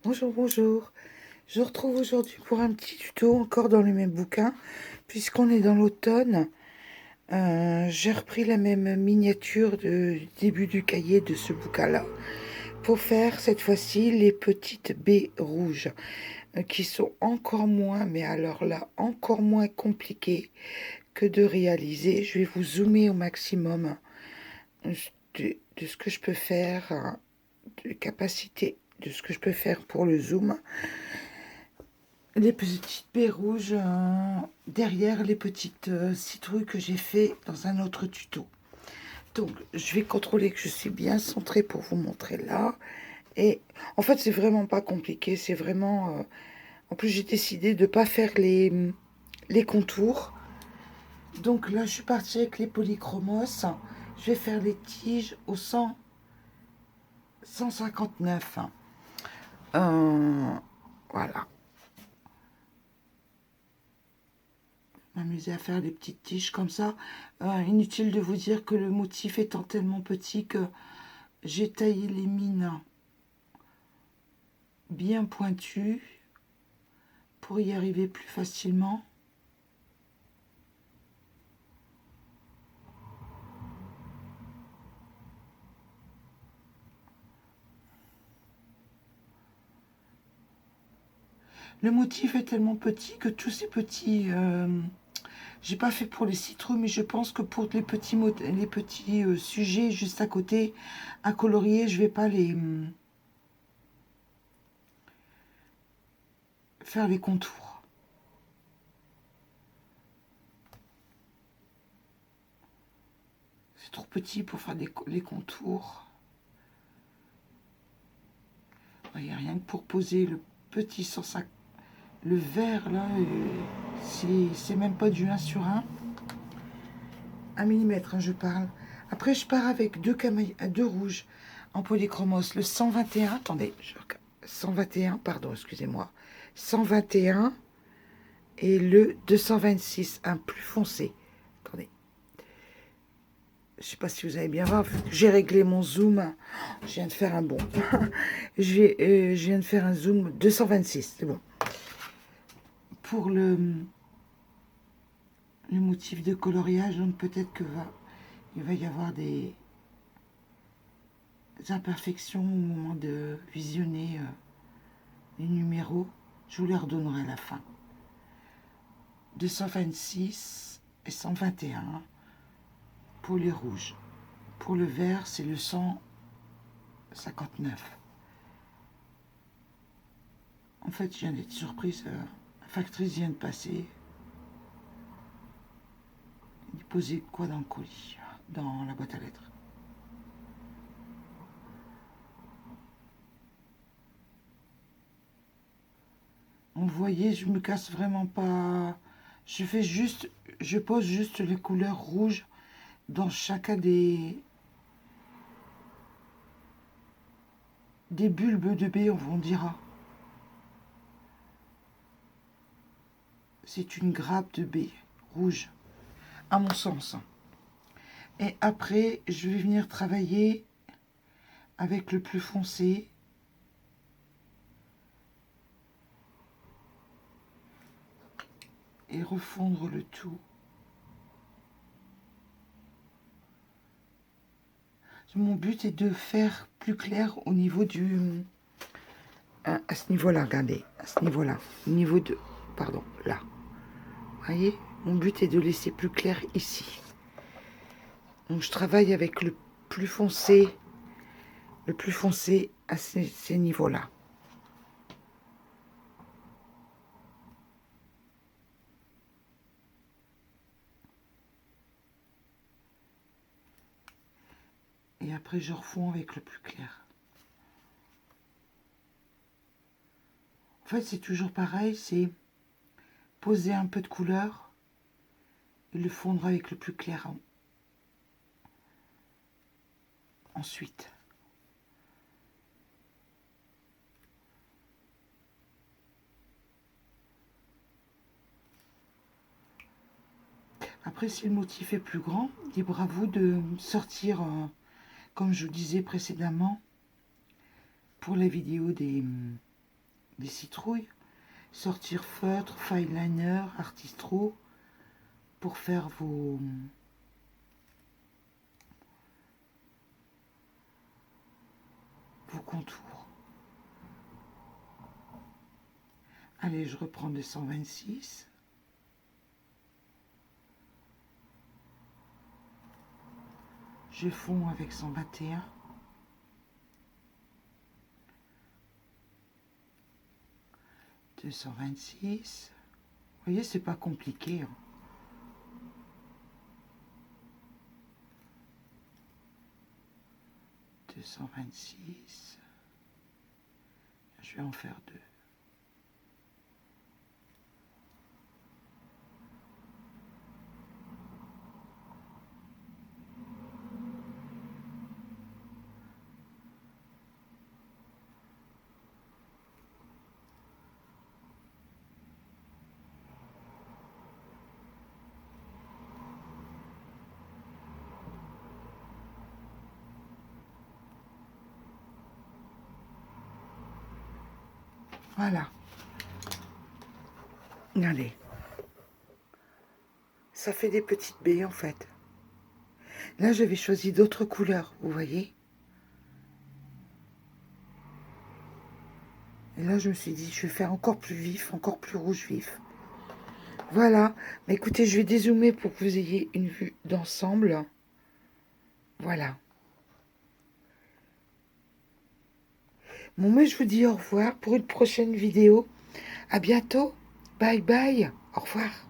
Bonjour, bonjour. Je retrouve aujourd'hui pour un petit tuto encore dans le même bouquin. Puisqu'on est dans l'automne, j'ai repris la même miniature du début du cahier de ce bouquin-là pour faire cette fois-ci les petites baies rouges qui sont encore moins, mais alors là, encore moins compliquées que de réaliser. Je vais vous zoomer au maximum de ce que je peux faire, de capacité de ce que je peux faire pour le zoom. Les petites baies rouges derrière les petites citrouilles que j'ai fait dans un autre tuto. Donc, je vais contrôler que je suis bien centrée pour vous montrer là. Et en fait, c'est vraiment pas compliqué. C'est vraiment... en plus, j'ai décidé de ne pas faire les contours. Donc là, je suis partie avec les polychromos. Je vais faire les tiges au 159. Voilà. M'amuser à faire des petites tiges comme ça. Inutile de vous dire que le motif étant tellement petit que j'ai taillé les mines bien pointues pour y arriver plus facilement. Le motif est tellement petit que tous ces petits... j'ai pas fait pour les citrouilles, mais je pense que pour les petits sujets juste à côté, à colorier, je vais pas faire les contours. C'est trop petit pour faire les contours. Il n'y a rien que pour poser le petit 150. Le vert là, c'est même pas du 1 sur 1 millimètre, hein, je parle. Après, je pars avec deux rouges en polychromos. Le 121, attendez, 121, pardon, excusez-moi. 121 et le 226, un plus foncé. Attendez. Je sais pas si vous allez bien voir, vu que j'ai réglé mon zoom. Je viens de faire un bond. Je viens de faire un zoom 226, c'est bon. Pour le motif de coloriage, donc peut-être il va y avoir des imperfections au moment de visionner les numéros. Je vous les redonnerai à la fin. 226 et 121 pour les rouges. Pour le vert, c'est le 159. En fait, je viens d'être surprise. La factrice vient de passer. Il posait quoi dans le colis, dans la boîte à lettres? Vous voyez, je me casse vraiment pas. Je pose juste les couleurs rouges dans chacun des bulbes de baies, on dira. C'est une grappe de baies rouge, à mon sens. Et après, je vais venir travailler avec le plus foncé. Et refondre le tout. Mon but est de faire plus clair au niveau du... à ce niveau-là, regardez. À ce niveau-là. Au niveau de... Pardon, là. Vous voyez? Mon but est de laisser plus clair ici. Donc je travaille avec le plus foncé à ces niveaux-là. Et après, je refonds avec le plus clair. En fait, c'est toujours pareil, c'est poser un peu de couleur et le fondre avec le plus clair ensuite. Après, si le motif est plus grand, libre à vous de sortir, comme je vous disais précédemment, pour la vidéo des citrouilles. Sortir feutre, fineliner, artist roux pour faire vos contours. Allez, je reprends 226. Je fonds avec 121. « 226. Vous voyez, c'est pas compliqué. Hein. « 226. Je vais en faire deux. Voilà. Allez. Ça fait des petites baies en fait. Là, j'avais choisi d'autres couleurs, vous voyez. Et là, je me suis dit, je vais faire encore plus vif, encore plus rouge vif. Voilà. Mais écoutez, je vais dézoomer pour que vous ayez une vue d'ensemble. Voilà. Bon, moi, je vous dis au revoir pour une prochaine vidéo. À bientôt. Bye bye. Au revoir.